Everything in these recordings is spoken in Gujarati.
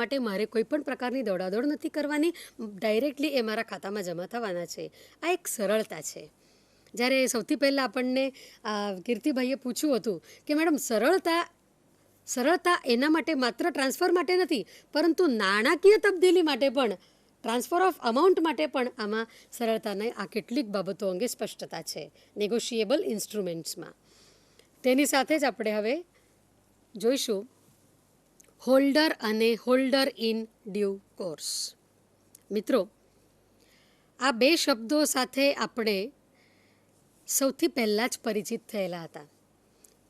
માટે મારે કોઈ પણ પ્રકારની દોડાદોડ નથી કરવાની, ડાયરેક્ટલી એ મારા ખાતામાં જમા થવાના છે. આ એક સરળતા છે. જ્યારે સૌથી પહેલાં આપણને કીર્તિભાઈએ પૂછ્યું હતું કે મેડમ સરળતા એના માટે માત્ર ટ્રાન્સફર માટે નથી, પરંતુ નાણાકીય તબદીલી માટે પણ, ટ્રાન્સફર ઓફ અમાઉન્ટ માટે પણ આમાં સરળતાની આ કેટલીક બાબતો અંગે સ્પષ્ટતા છે નેગોશિયેબલ ઇન્સ્ટ્રુમેન્ટ્સમાં. તેની સાથે જ આપણે હવે જોઈશું હોલ્ડર અને હોલ્ડર ઇન ડ્યુ કોર્સ. મિત્રો, આ બે શબ્દો સાથે આપણે સૌથી પહેલાં જ પરિચિત થયેલા હતા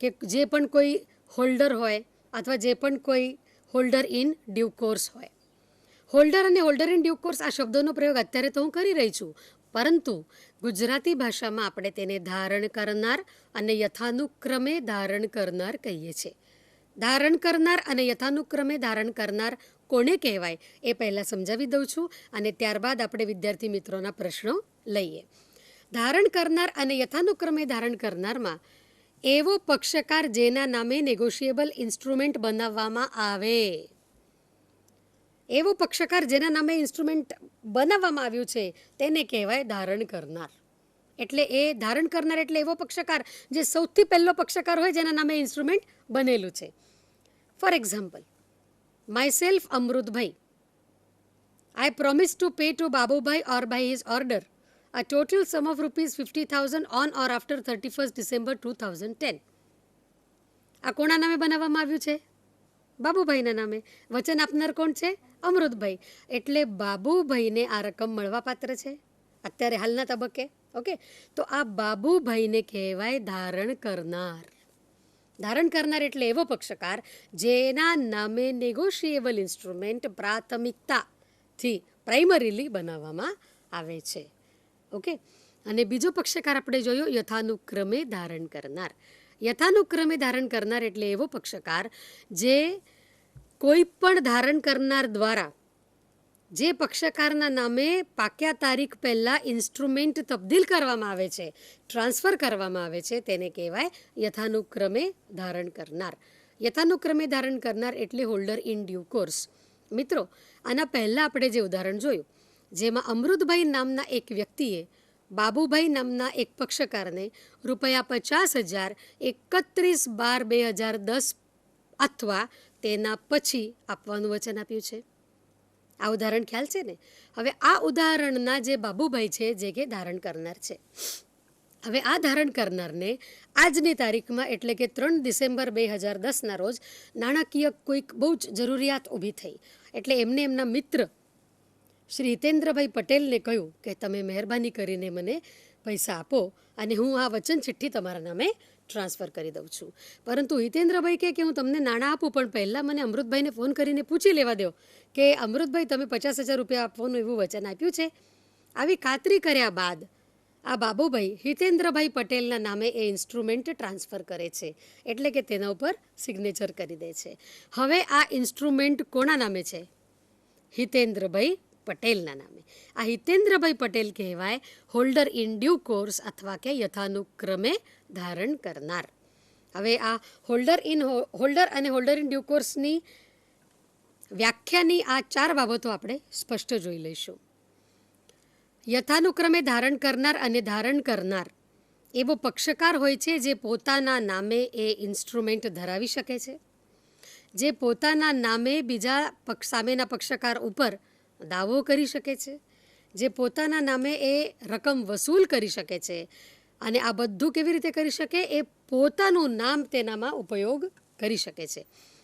કે જે પણ કોઈ હોલ્ડર હોય અથવા જે પણ કોઈ હોલ્ડર ઇન ડ્યુ કોર્સ હોય. હોલ્ડર અને હોલ્ડર ઇન ડ્યુ કોર્સ આ શબ્દોનો પ્રયોગ અત્યારે તો હું કરી રહી છું, પરંતુ ગુજરાતી ભાષામાં આપણે તેને ધારણ કરનાર અને યથાનુક્રમે ધારણ કરનાર કહીએ છીએ. ધારણ કરનાર અને યથાનુક્રમે ધારણ કરનાર કોને કહેવાય એ પહેલાં સમજાવી દઉં છું અને ત્યારબાદ આપણે વિદ્યાર્થી મિત્રોના પ્રશ્નો લઈએ. ધારણ કરનાર અને યથાનુક્રમે ધારણ કરનારમાં એવો પક્ષકાર જેના નામે નેગોશિયેબલ ઇન્સ્ટ્રુમેન્ટ બનાવવામાં આવે. એવો પક્ષકાર જેના નામે ઇન્સ્ટ્રુમેન્ટ બનાવવામાં આવ્યું છે તેને કહેવાય ધારણ કરનાર. એટલે એ ધારણ કરનાર એટલે એવો પક્ષકાર જે સૌથી પહેલો પક્ષકાર હોય જેના નામે ઇન્સ્ટ્રુમેન્ટ બનેલું છે. For example, myself Amrutbhai, I promise to pay to Babubhai or by his order a total sum of rupees 50,000 on or after 31st December 2010. આ કોના નામે બનાવવામાં આવ્યું છે? બાબુભાઈના નામે. વચન આપનાર કોણ છે? અમૃતભાઈ. એટલે બાબુભાઈને આ રકમ મળવા પાત્ર છે અત્યારે હાલના તબક્કે. ઓકે, તો આ બાબુભાઈને કહેવાય ધારણ કરનાર. ધારણ કરનાર એટલે એવો પક્ષકાર જેના નામે નેગોશિયેબલ ઇન્સ્ટ્રુમેન્ટ પ્રાથમિકતાથી પ્રાઇમરીલી બનાવવામાં આવે છે. ઓકે, અને બીજો પક્ષકાર આપણે જોયો યથાનુક્રમે ધારણ કરનાર. યથાનુક્રમે ધારણ કરનાર એટલે એવો પક્ષકાર જે કોઈ પણ ધારણ કરનાર દ્વારા જે પક્ષકારના નામે પાક્યા તારીખ પહેલાં ઇન્સ્ટ્રુમેન્ટ તબદીલ કરવામાં આવે છે, ટ્રાન્સફર કરવામાં આવે છે, તેને કહેવાય યથાનુક્રમે ધારણ કરનાર. યથાનુક્રમે ધારણ કરનાર એટલે હોલ્ડર ઇન ડ્યુ કોર્સ. મિત્રો, આના પહેલાં આપણે જે ઉદાહરણ જોયું જેમાં અમૃતભાઈ નામના એક વ્યક્તિએ બાબુભાઈ નામના એક પક્ષકારને ₹50,000 31/12/2010 અથવા તેના પછી આપવાનું વચન આપ્યું છે. આ ઉદાહરણ ખ્યાલ છે ને? હવે આ ઉદાહરણના જે બાબુભાઈ છે જે કે ધારણ કરનાર છે, હવે આ ધારણ કરનારને આજની તારીખમાં એટલે કે 3 ડિસેમ્બર 2010ના રોજ નાણાકીય કોઈક બહુ જ જરૂરિયાત ઊભી થઈ. એટલે એમને એમના મિત્ર શ્રી હિતેન્દ્રભાઈ પટેલને કહ્યું કે તમે મહેરબાની કરીને મને પૈસા આપો અને હું આ વચન ચિઠ્ઠી તમારા નામે ટ્રાન્સફર કરી દઉં છું. પરંતુ હિતેન્દ્રભાઈ કહે કે હું તમને નાણાં આપું, પણ પહેલાં મને અમૃતભાઈને ફોન કરીને પૂછી લેવા દો કે અમૃતભાઈ તમે 50,000 રૂપિયા આપવાનું એવું વચન આપ્યું છે. આવી ખાતરી કર્યા બાદ આ બાબુભાઈ હિતેન્દ્રભાઈ પટેલના નામે એ ઇન્સ્ટ્રુમેન્ટ ટ્રાન્સફર કરે છે, એટલે કે તેના ઉપર સિગ્નેચર કરી દે છે. હવે આ ઇન્સ્ટ્રુમેન્ટ કોના નામે છે? હિતેન્દ્રભાઈ પટેલના નામે. આ હિતેન્દ્રભાઈ પટેલ કહેવાય હોલ્ડર ઇન ડ્યુ કોર્સ અથવા કે યથાનુક્રમે ધારણ કરનાર. હવે આ હોલ્ડર અને હોલ્ડર ઇન ડ્યુ કોર્સની વ્યાખ્યાની આ 4 બાબતો આપણે સ્પષ્ટ જોઈ લઈશું. યથાનુક્રમે ધારણ કરનાર અને ધારણ કરનાર એવો પક્ષકાર હોય છે જે પોતાના નામે એ ઇન્સ્ટ્રુમેન્ટ ધરાવી શકે છે, જે પોતાના નામે બીજા સામેના પક્ષકાર ઉપર દાવો કરી શકે છે, જે પોતાના નામે એ રકમ વસૂલ કરી શકે છે. અને આ બધું કેવી રીતે કરી શકે? એ પોતાનું નામ તેનામાં ઉપયોગ કરી શકે છે.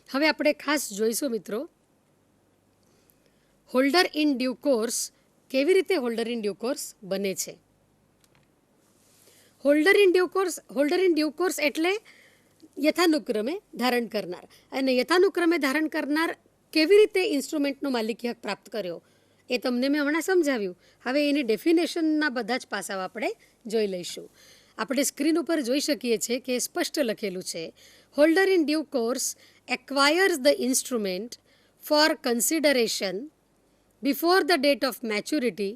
હવે આપણે ખાસ જોઈશું મિત્રો હોલ્ડર ઇન ડ્યુ કોર્સ કેવી રીતે હોલ્ડર ઇન ડ્યુ કોર્સ બને છે. હોલ્ડર ઇન ડ્યુ કોર્સ એટલે યથાનુક્રમે ધારણ કરનાર. અને યથાનુક્રમે ધારણ કરનાર કેવી રીતે ઇન્સ્ટ્રુમેન્ટનો માલિકી હક પ્રાપ્ત કર્યો એ તમને મેં હમણાં સમજાવ્યું. હવે એની ડેફિનેશનના બધા જ પાસાઓ આપણે જોઈ લઈશું. આપણે સ્ક્રીન ઉપર જોઈ શકીએ છીએ કે સ્પષ્ટ લખેલું છે, holder in due course acquires the instrument for consideration before the date of maturity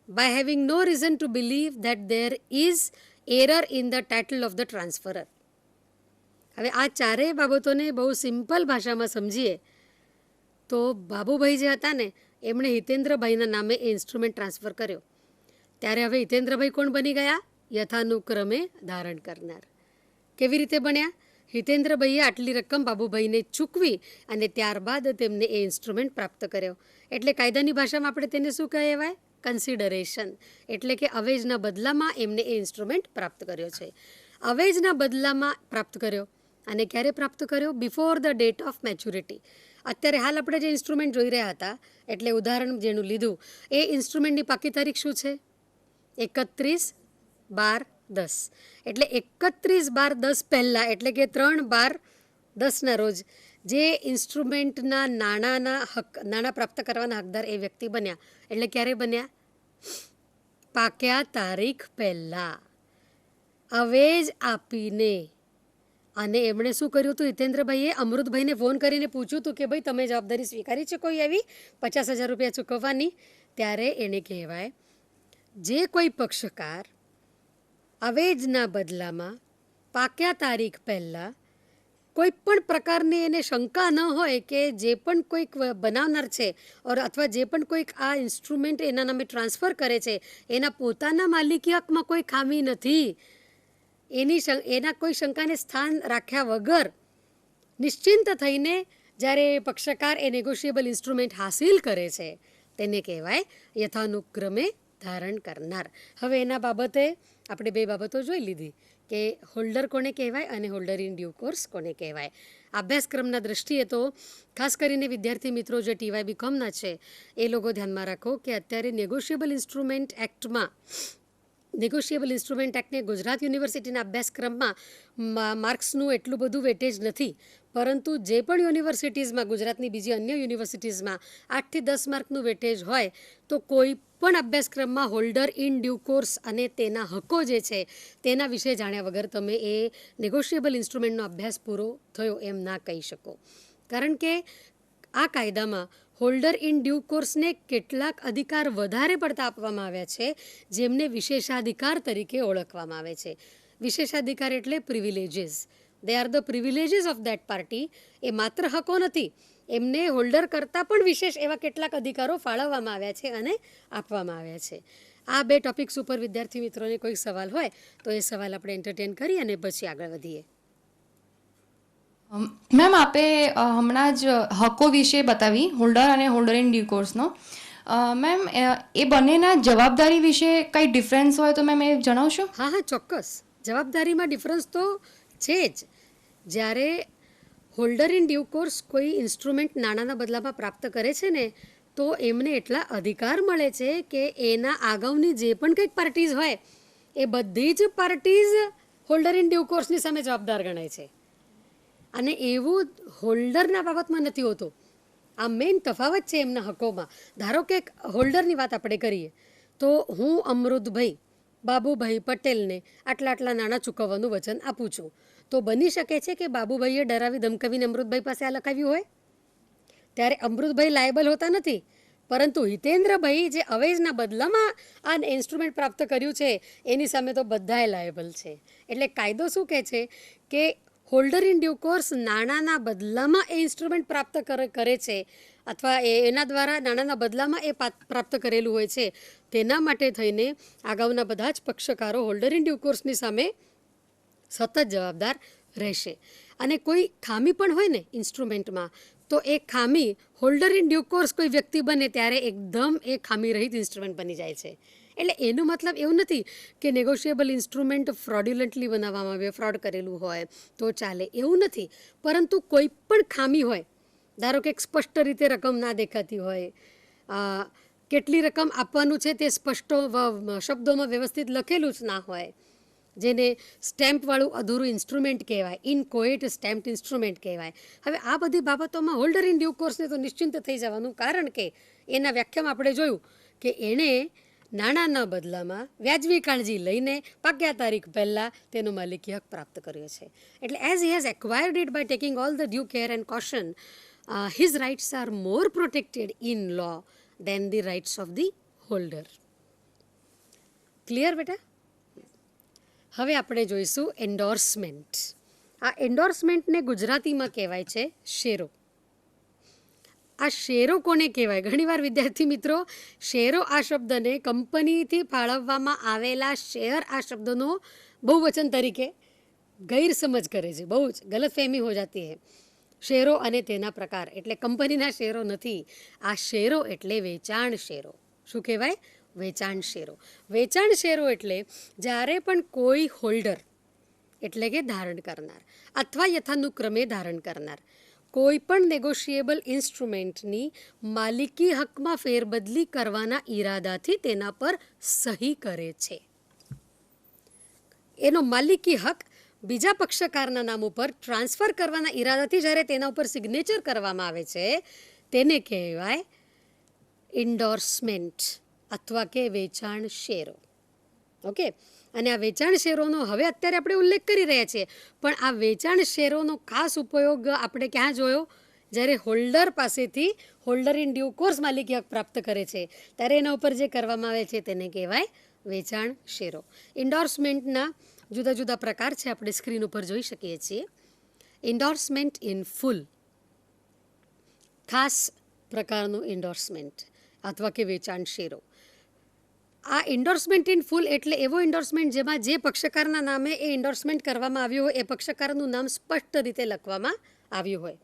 by having no reason to believe that there is error in the title of the transferor. હવે આ ચારેય બાબતોને બહુ સિમ્પલ ભાષામાં સમજીએ તો બાબુભાઈ જે હતા ને એમણે હિતેન્દ્રભાઈના નામે એ ઇન્સ્ટ્રુમેન્ટ ટ્રાન્સફર કર્યો. ત્યારે હવે હિતેન્દ્રભાઈ કોણ બની ગયા? યથાનુક્રમે ધારણ કરનાર. કેવી રીતે બન્યા? હિતેન્દ્રભાઈએ આટલી રકમ બાબુભાઈને ચૂકવી અને ત્યારબાદ તેમને એ ઇન્સ્ટ્રુમેન્ટ પ્રાપ્ત કર્યો. એટલે કાયદાની ભાષામાં આપણે તેને શું કહેવાય? કન્સિડરેશન. એટલે કે અવેજના બદલામાં એમને એ ઇન્સ્ટ્રુમેન્ટ પ્રાપ્ત કર્યો છે. અવેજના બદલામાં પ્રાપ્ત કર્યો. અને ક્યારે પ્રાપ્ત કર્યો? Before the date of maturity. અત્યારે હાલ આપણે જે ઇન્સ્ટ્રુમેન્ટ જોઈ રહ્યા હતા, એટલે ઉદાહરણ જેનું લીધું, એ ઇન્સ્ટ્રુમેન્ટની પાકી તારીખ શું છે? 31/12/10. એટલે 31/12/10 પહેલાં, એટલે કે 3/12/10ના રોજ જે ઇન્સ્ટ્રુમેન્ટના નાણાં પ્રાપ્ત કરવાના હકદાર એ વ્યક્તિ બન્યા. એટલે ક્યારે બન્યા? પાક્યા તારીખ પહેલાં અવેજ આપીને. અને એમણે શું કર્યું હતું? હિતેન્દ્રભાઈએ અમૃતભાઈને ફોન કરીને પૂછ્યું હતું કે ભાઈ તમે જવાબદારી સ્વીકારી છે કોઈ એવી 50,000 રૂપિયા ચૂકવવાની? ત્યારે એને કહેવાય જે કોઈ પક્ષકાર અવેજના બદલામાં પાક્યા તારીખ પહેલાં કોઈ પણ પ્રકારની એને શંકા ન હોય કે જે પણ કોઈક બનાવનાર છે અથવા જે પણ કોઈક આ ઇન્સ્ટ્રુમેન્ટ એના નામે ટ્રાન્સફર કરે છે એના પોતાના માલિકી હકમાં કોઈ ખામી નથી, એના કોઈ શંકાને સ્થાન રાખ્યા વગર નિશ્ચિંત થઈને જ્યારે પક્ષકાર એ નેગોશિયેબલ ઇન્સ્ટ્રુમેન્ટ હાસિલ કરે છે તેને કહેવાય યથાનુક્રમે ધારણ કરનાર. હવે એના બાબતે આપણે બે બાબતો જોઈ લીધી કે હોલ્ડર કોને કહેવાય અને હોલ્ડર ઇન ડ્યુ કોર્સ કોને કહેવાય. અભ્યાસક્રમના દ્રષ્ટિએ તો ખાસ કરીને વિદ્યાર્થી મિત્રો જે ટીવાય બીકોમના છે એ લોકો ધ્યાનમાં રાખો કે અત્યારે નેગોશિયેબલ ઇન્સ્ટ્રુમેન્ટ એક્ટને ગુજરાત યુનિવર્સિટીના અભ્યાસક્રમમાં માર્ક્સનું એટલું બધું વેટેજ નથી, પરંતુ જે પણ યુનિવર્સિટીઝમાં, ગુજરાતની બીજી અન્ય યુનિવર્સિટીઝમાં 8 થી 10 માર્કનું વેટેજ હોય તો કોઈ પણ અભ્યાસક્રમમાં હોલ્ડર ઇન ડ્યુ કોર્સ અને તેના હકો જે છે તેના વિશે જાણ્યા વગર તમે એ નેગોશિયેબલ ઇન્સ્ટ્રુમેન્ટનો અભ્યાસ પૂરો થયો એમ ના કહી શકો. કારણ કે આ કાયદામાં હોલ્ડર ઇન ડ્યુ કોર્સને કેટલાક અધિકાર વધારે પડતા આપવામાં આવ્યા છે જેમને વિશેષાધિકાર તરીકે ઓળખવામાં આવે છે. વિશેષાધિકાર એટલે privileges. They are the privileges of that party. એ માત્ર હકો નથી, એમને હોલ્ડર કરતાં પણ વિશેષ એવા કેટલાક અધિકારો ફાળવવામાં આવ્યા છે અને આપવામાં આવ્યા છે. આ બે ટોપિક્સ ઉપર વિદ્યાર્થી મિત્રોને કોઈ સવાલ હોય તો એ સવાલ આપણે એન્ટરટેન કરી અને પછી આગળ વધીએ. મેમ, આપે હમણાં જ હકો વિશે બતાવી, હોલ્ડર અને હોલ્ડર ઇન ડ્યુ કોર્સનો. મેમ, એ બંનેના જવાબદારી વિશે કંઈ ડિફરન્સ હોય તો મેમ એ જણાવશો? હા, ચોક્કસ. જવાબદારીમાં ડિફરન્સ તો છે જ. જ્યારે હોલ્ડર ઇન ડ્યુ કોર્સ કોઈ ઇન્સ્ટ્રુમેન્ટ નાણાંના બદલામાં પ્રાપ્ત કરે છે ને તો એમને એટલા અધિકાર મળે છે કે એના આગળની જે પણ કંઈક પાર્ટીઝ હોય એ બધી જ પાર્ટીઝ હોલ્ડર ઇન ડ્યુ કોર્સની સામે જવાબદાર ગણાય છે. અને એવું હોલ્ડરના બાબતમાં નથી હોતું. આ મેઇન તફાવત છે એમના હકોમાં. ધારો કે હોલ્ડરની વાત આપણે કરીએ તો હું અમૃતભાઈ બાબુભાઈ પટેલને આટલા નાણાં ચૂકવવાનું વચન આપું છું, તો બની શકે છે કે બાબુભાઈએ ડરાવી ધમકાવીને અમૃતભાઈ પાસે આ લખાવ્યું હોય, ત્યારે અમૃતભાઈ લાયબલ હોતા નથી, પરંતુ હિતેન્દ્રભાઈ જે અવેજના બદલામાં આ ઇન્સ્ટ્રુમેન્ટ પ્રાપ્ત કર્યું છે એની સામે તો બધાએ લાયબલ છે. એટલે કાયદો શું કહે છે કે હોલ્ડર ઇન ડ્યુ કોર્સ નાણાંના બદલામાં એ ઇન્સ્ટ્રુમેન્ટ પ્રાપ્ત કરે છે અથવા એના દ્વારા નાણાંના બદલામાં એ પ્રાપ્ત કરેલું હોય છે, તેના માટે થઈને અગાઉના બધા જ પક્ષકારો હોલ્ડર ઇન ડ્યુ કોર્સની સામે સતત જવાબદાર રહેશે. અને કોઈ ખામી પણ હોય ને ઇન્સ્ટ્રુમેન્ટમાં તો એ ખામી હોલ્ડર ઇન ડ્યુ કોર્સ કોઈ વ્યક્તિ બને ત્યારે એકદમ એ ખામી રહિત ઇન્સ્ટ્રુમેન્ટ બની જાય છે. એટલે એનો મતલબ એવું નથી કે નેગોશિયેબલ ઇન્સ્ટ્રુમેન્ટ ફ્રોડ્યુલન્ટલી બનાવવામાં આવે, ફ્રોડ કરેલું હોય તો ચાલે, એવું નથી. પરંતુ કોઈ પણ ખામી હોય, ધારો કે સ્પષ્ટ રીતે રકમ ના દેખાતી હોય, કેટલી રકમ આપવાનું છે તે સ્પષ્ટ શબ્દોમાં વ્યવસ્થિત લખેલું જ ના હોય, જેને સ્ટેમ્પવાળું અધૂરું ઇન્સ્ટ્રુમેન્ટ કહેવાય, ઇનકોએટ સ્ટેમ્પ્ડ ઇન્સ્ટ્રુમેન્ટ કહેવાય. હવે આ બધી બાબતોમાં હોલ્ડર ઇન ડ્યુ કોર્સને તો નિશ્ચિંત થઈ જવાનું, કારણ કે એના વ્યાખ્યામાં આપણે જોયું કે એણે નાણાંના બદલામાં વ્યાજબી કાળજી લઈને પાક્યા તારીખ પહેલાં તેનો માલિકી હક પ્રાપ્ત કર્યો છે. એટલે as he has acquired it by taking all the due care and caution, his rights are more protected in law than the rights of the holder. Clear બેટા? હવે આપણે જોઈશું એન્ડોર્સમેન્ટ. આ એન્ડોર્સમેન્ટને ગુજરાતીમાં કહેવાય છે શેરો. આ શેરો કોને કહેવાય? ઘણીવાર વિદ્યાર્થી મિત્રો શેરો આ શબ્દને કંપનીથી ફાળવવામાં આવેલા શેર આ શબ્દનો બહુવચન તરીકે ગેરસમજ કરે છે, બહુ જ ગલતફહેમી હો જાતી હૈ. શેરો અને તેના પ્રકાર એટલે કંપનીના શેરો નથી, આ શેરો એટલે વેચાણ શેરો. શું કહેવાય? વેચાણ શેરો. વેચાણ શેરો એટલે જ્યારે પણ કોઈ હોલ્ડર એટલે કે ધારણ કરનાર અથવા યથાનુક્રમે ધારણ કરનાર કોઈ પણ નેગોશિયેબલ ઇન્સ્ટ્રુમેન્ટની માલિકી હકમાં ફેરબદલી કરવાના ઈરાદાથી તેના પર સહી કરે છે. એનો માલિકી હક બીજા પક્ષકારના નામ ઉપર ટ્રાન્સફર કરવાના ઈરાદાથી જ્યારે તેના ઉપર સિગ્નેચર કરવામાં આવે છે તેને કહેવાય ઇન્ડોર્સમેન્ટ અથવા કે વેચાણ શેરો. ઓકે, અને આ વેચાણ શેરોનો હવે અત્યારે આપણે ઉલ્લેખ કરી રહ્યા છીએ, પણ આ વેચાણ શેરોનો ખાસ ઉપયોગ આપણે ક્યાં જોયો? જ્યારે હોલ્ડર પાસેથી હોલ્ડર ઇન ડ્યુ કોર્સ માલિકી હક પ્રાપ્ત કરે છે ત્યારે એના ઉપર જે કરવામાં આવે છે તેને કહેવાય વેચાણ શેરો. ઇન્ડોર્સમેન્ટના જુદા જુદા પ્રકાર છે, આપણે સ્ક્રીન ઉપર જોઈ શકીએ છીએ. ઇન્ડોર્સમેન્ટ ઇન ફૂલ, ખાસ પ્રકારનું ઇન્ડોર્સમેન્ટ અથવા કે વેચાણ શેરો. આ ઇન્ડોર્સમેન્ટ ઇન ફૂલ એટલે એવો ઇન્ડોર્સમેન્ટ જેમાં જે પક્ષકારના નામે એ ઇન્ડોર્સમેન્ટ કરવામાં આવ્યું હોય એ પક્ષકારનું નામ સ્પષ્ટ રીતે લખવામાં આવ્યું હોય.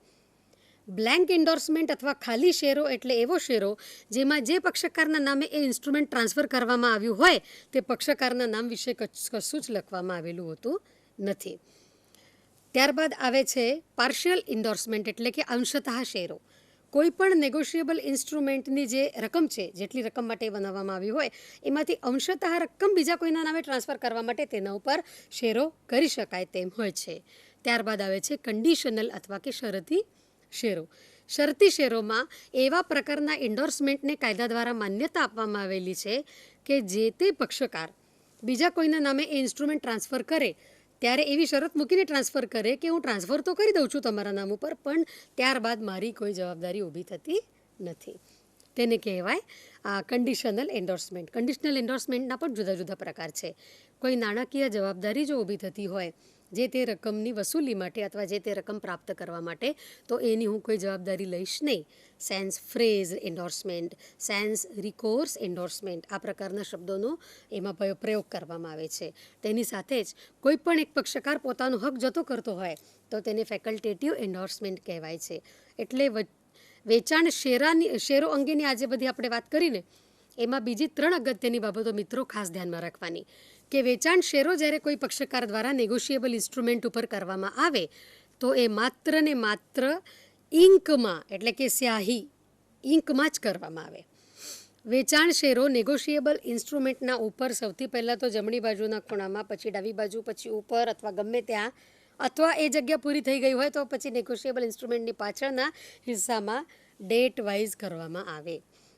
બ્લેન્ક ઇન્ડોર્સમેન્ટ અથવા ખાલી શેરો એટલે એવો શેરો જેમાં જે પક્ષકારના નામે એ ઇન્સ્ટ્રુમેન્ટ ટ્રાન્સફર કરવામાં આવ્યું હોય તે પક્ષકારના નામ વિશે કશું જ લખવામાં આવેલું હોતું નથી. ત્યારબાદ આવે છે પાર્શિયલ ઇન્ડોર્સમેન્ટ એટલે કે અંશતઃ શેરો. કોઈ પણ નેગોશિયેબલ ઇન્સ્ટ્રુમેન્ટની જે રકમ છે, જેટલી રકમ માટે બનાવવામાં આવી હોય એમાંથી અંશતઃ રકમ બીજા કોઈના નામે ટ્રાન્સફર કરવા માટે તેના ઉપર શેરો કરી શકાય તેમ હોય છે. ત્યારબાદ આવે છે કન્ડિશનલ અથવા કે શરતી શેરો. શરતી શેરોમાં એવા પ્રકારના ઇન્ડોર્સમેન્ટને કાયદા દ્વારા માન્યતા આપવામાં આવેલી છે કે જે તે પક્ષકાર બીજા કોઈના નામે એ ઇન્સ્ટ્રુમેન્ટ ટ્રાન્સફર કરે ત્યારે એવી શરત મૂકીને ટ્રાન્સફર કરે કે હું ટ્રાન્સફર તો કરી દઉં છું તમારા નામ ઉપર, પણ ત્યારબાદ મારી કોઈ જવાબદારી ઊભી થતી નથી. તેને કહેવાય કન્ડિશનલ એન્ડોર્સમેન્ટ. કન્ડિશનલ એન્ડોર્સમેન્ટના પણ જુદા જુદા પ્રકાર છે. કોઈ નાણાકીય જવાબદારી જો ઊભી થતી હોય જે તે રકમની વસૂલી માટે અથવા જે તે રકમ પ્રાપ્ત કરવા માટે, તો એની હું કોઈ જવાબદારી લઈશ નહીં. Sans phrase endorsement, sans recourse endorsement, આ પ્રકારના શબ્દોનો એમાં પ્રયોગ કરવામાં આવે છે. તેની સાથે જ કોઈ પણ એક પક્ષકાર પોતાનો હક જતો કરતો હોય તો તેને ફેકલ્ટેટિવ એન્ડોર્સમેન્ટ કહેવાય છે. એટલે વેચાણ શેરો અંગેની આજે બધી આપણે વાત કરીને એમાં બીજી 3 અગત્યની બાબતો મિત્રો ખાસ ધ્યાનમાં રાખવાની કે વેચાણ શેરો જ્યારે કોઈ પક્ષકાર દ્વારા નેગોશિયેબલ ઇન્સ્ટ્રુમેન્ટ ઉપર કરવામાં આવે તો એ માત્ર ને માત્ર ઇંકમાં એટલે કે સ્યાહી ઇંકમાં જ કરવામાં આવે. વેચાણ શેરો નેગોશિયેબલ ઇન્સ્ટ્રુમેન્ટના ઉપર સૌથી પહેલાં તો જમણી બાજુના ખૂણામાં, પછી ડાબી બાજુ, પછી ઉપર અથવા ગમે ત્યાં, અથવા એ જગ્યા પૂરી થઈ ગઈ હોય તો પછી નેગોશિયેબલ ઇન્સ્ટ્રુમેન્ટની પાછળના હિસ્સામાં ડેટ વાઇઝ કરવામાં આવે.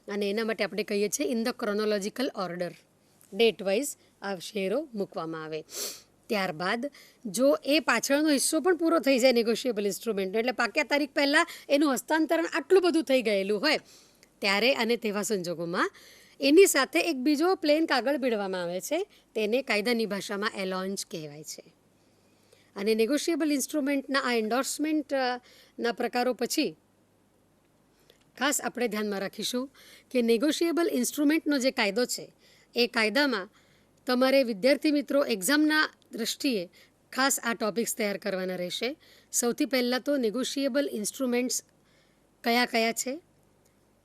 અને એના માટે આપણે કહીએ છીએ in the chronological order, date wise આ શેરો મૂકવામાં આવે. ત્યારબાદ જો એ પાછળનો હિસ્સો પણ પૂરો થઈ જાય નેગોશિયેબલ ઇન્સ્ટ્રુમેન્ટનો, એટલે પાક્યા તારીખ પહેલાં એનું હસ્તાંતરણ આટલું બધું થઈ ગયેલું હોય ત્યારે અને તેવા સંજોગોમાં એની સાથે એક બીજો પ્લેન કાગળ ભીડવામાં આવે છે, તેને કાયદાની ભાષામાં એલોન્જ કહેવાય છે. અને નેગોશિયેબલ ઇન્સ્ટ્રુમેન્ટના આ એન્ડોર્સમેન્ટના પ્રકારો પછી ખાસ આપણે ધ્યાનમાં રાખીશું કે નેગોશિયેબલ ઇન્સ્ટ્રુમેન્ટનો જે કાયદો છે એ કાયદામાં તમારે વિદ્યાર્થી મિત્રો એક્ઝામના દૃષ્ટિએ ખાસ આ ટોપિક્સ તૈયાર કરવાના રહેશે. સૌથી પહેલાં તો નેગોશિયેબલ ઇન્સ્ટ્રુમેન્ટ્સ કયા કયા છે,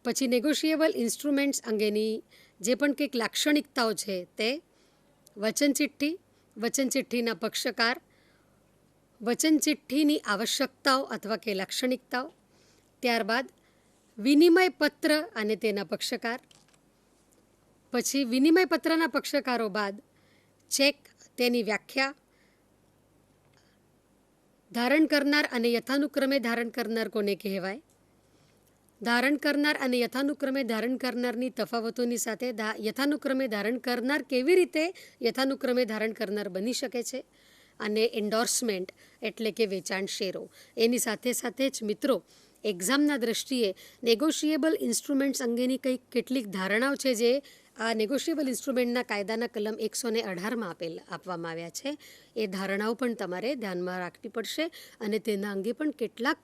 પછી નેગોશિયેબલ ઇન્સ્ટ્રુમેન્ટ્સ અંગેની જે પણ કંઈક લાક્ષણિકતાઓ છે તે, વચન ચિઠ્ઠી, વચન ચિઠ્ઠીના પક્ષકાર, વચન ચિઠ્ઠીની આવશ્યકતાઓ અથવા કે લાક્ષણિકતાઓ, ત્યારબાદ વિનિમય પત્ર અને તેના પક્ષકાર, પછી વિનિમય પત્રના પક્ષકારો બાદ ચેક, તેની વ્યાખ્યા, ધારણ કરનાર અને યથાનુક્રમે ધારણ કરનાર કોને કહેવાય, ધારણ કરનાર અને યથાનુક્રમે ધારણ કરનારની તફાવતોની સાથે યથાનુક્રમે ધારણ કરનાર કેવી રીતે યથાનુક્રમે ધારણ કરનાર બની શકે છે, અને એન્ડોર્સમેન્ટ એટલે કે વેચાણ શેરો. એની સાથે સાથે જ મિત્રો એક્ઝામના દૃષ્ટિએ નેગોશિયેબલ ઇન્સ્ટ્રુમેન્ટ્સ અંગેની કેટલીક ધારણાઓ છે જે આ નેગોશિયેબલ ઇન્સ્ટ્રુમેન્ટના કાયદાના કલમ 118માં આપવામાં આવ્યા છે. એ ધારણાઓ પણ તમારે ધ્યાનમાં રાખવી પડશે અને તેના અંગે પણ કેટલાક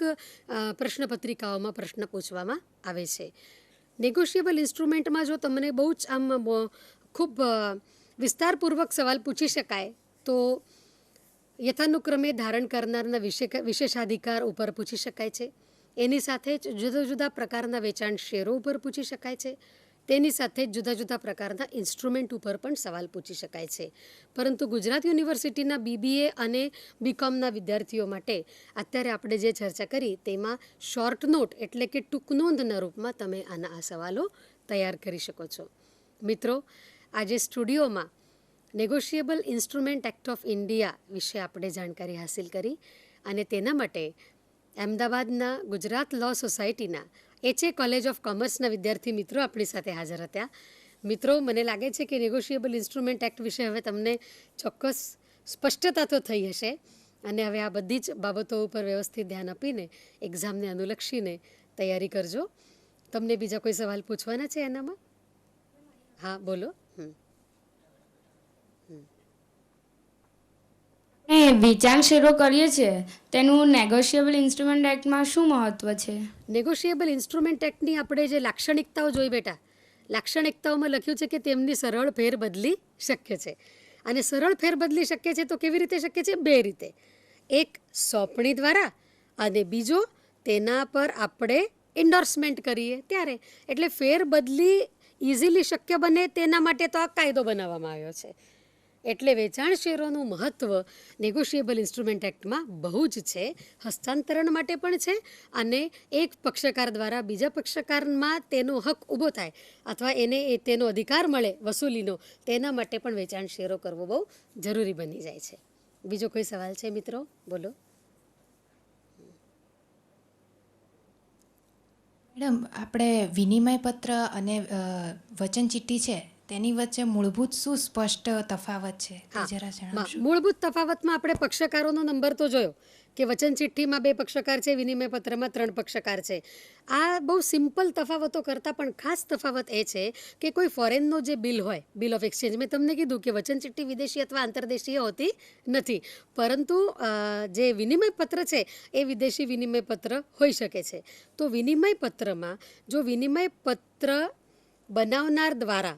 પ્રશ્નપત્રિકાઓમાં પ્રશ્ન પૂછવામાં આવે છે. નેગોશિયેબલ ઇન્સ્ટ્રુમેન્ટમાં જો તમને બહુ જ આમ ખૂબ વિસ્તારપૂર્વક સવાલ પૂછી શકાય તો યથાનુક્રમે ધારણ કરનારના વિશેષાધિકાર ઉપર પૂછી શકાય છે. એની સાથે જ જુદા જુદા પ્રકારના વેચાણ શેરો ઉપર પૂછી શકાય છે. તેની સાથે જ જુદા જુદા પ્રકારના ઇન્સ્ટ્રુમેન્ટ ઉપર પણ સવાલ પૂછી શકાય છે. પરંતુ ગુજરાત યુનિવર્સિટીના BBA અને BComના વિદ્યાર્થીઓ માટે અત્યારે આપણે જે ચર્ચા કરી તેમાં શોર્ટ નોટ એટલે કે ટૂંક નોંધના રૂપમાં તમે આ સવાલો તૈયાર કરી શકો છો. મિત્રો, આજે સ્ટુડિયોમાં negotiable instrument act of India વિશે આપણે જાણકારી હાંસિલ કરી અને તેના માટે અમદાવાદના ગુજરાત લો સોસાયટીના HA કોલેજ ઓફ કોમર્સના વિદ્યાર્થી મિત્રો આપણી સાથે હાજર હતા. મિત્રો, મને લાગે છે કે નેગોશિયેબલ ઇન્સ્ટ્રુમેન્ટ એક્ટ વિશે હવે તમને ચોક્કસ સ્પષ્ટતા તો થઈ હશે અને હવે આ બધી જ બાબતો ઉપર વ્યવસ્થિત ધ્યાન આપીને એક્ઝામને અનુલક્ષીને તૈયારી કરજો. તમને બીજા કોઈ સવાલ પૂછવાના છે એનામાં? હા, બોલો. વેચાણ શેરો કરીએ છીએ તેનું નેગોશિયેબલ ઇન્સ્ટ્રુમેન્ટ એક્ટમાં શું મહત્વ છે? નેગોશિયેબલ ઇન્સ્ટ્રુમેન્ટ એક્ટની આપણે જે લાક્ષણિકતાઓ જોઈ બેટા, લાક્ષણિકતાઓમાં લખ્યું છે કે તેમની સરળ ફેરબદલી શક્ય છે. અને સરળ ફેરબદલી શક્ય છે તો કેવી રીતે શક્ય છે? બે રીતે. એક સોંપણી દ્વારા અને બીજો તેના પર આપણે એન્ડોર્સમેન્ટ કરીએ ત્યારે. એટલે ફેરબદલી ઇઝીલી શક્ય બને તેના માટે તો આ કાયદો બનાવવામાં આવ્યો છે. એટલે વેચાણ શેરોનું મહત્ત્વ નેગોશિયેબલ ઇન્સ્ટ્રુમેન્ટ એક્ટમાં બહુ જ છે. હસ્તાંતરણ માટે પણ છે અને એક પક્ષકાર દ્વારા બીજા પક્ષકારમાં તેનો હક ઊભો થાય અથવા એને તેનો અધિકાર મળે વસૂલીનો, તેના માટે પણ વેચાણ શેરો કરવો બહુ જરૂરી બની જાય છે. બીજો કોઈ સવાલ છે મિત્રો? બોલો. મેડમ, આપણે વિનિમય પત્ર અને વચન ચિઠ્ઠી છે તેની વચ્ચે મૂળભૂત શું સ્પષ્ટ તફાવત છે તે જરા જણાવશો? મૂળભૂત તફાવતમાં આપણે પક્ષકારોનો નંબર તો જોયો કે વચન ચિઠ્ઠીમાં 2 પક્ષકાર છે, વિનિમય પત્રમાં 3 પક્ષકાર છે. આ બહુ સિમ્પલ તફાવતો કરતાં પણ ખાસ તફાવત એ છે કે કોઈ ફોરેનનો જે બિલ હોય, બિલ ઓફ એક્સચેન્જ, મેં તમને કીધું કે વચન ચિઠ્ઠી વિદેશી અથવા આંતરદેશીય હોતી નથી, પરંતુ જે વિનિમય પત્ર છે એ વિદેશી વિનિમય પત્ર હોઈ શકે છે. તો વિનિમય પત્રમાં જો વિનિમય પત્ર બનાવનાર દ્વારા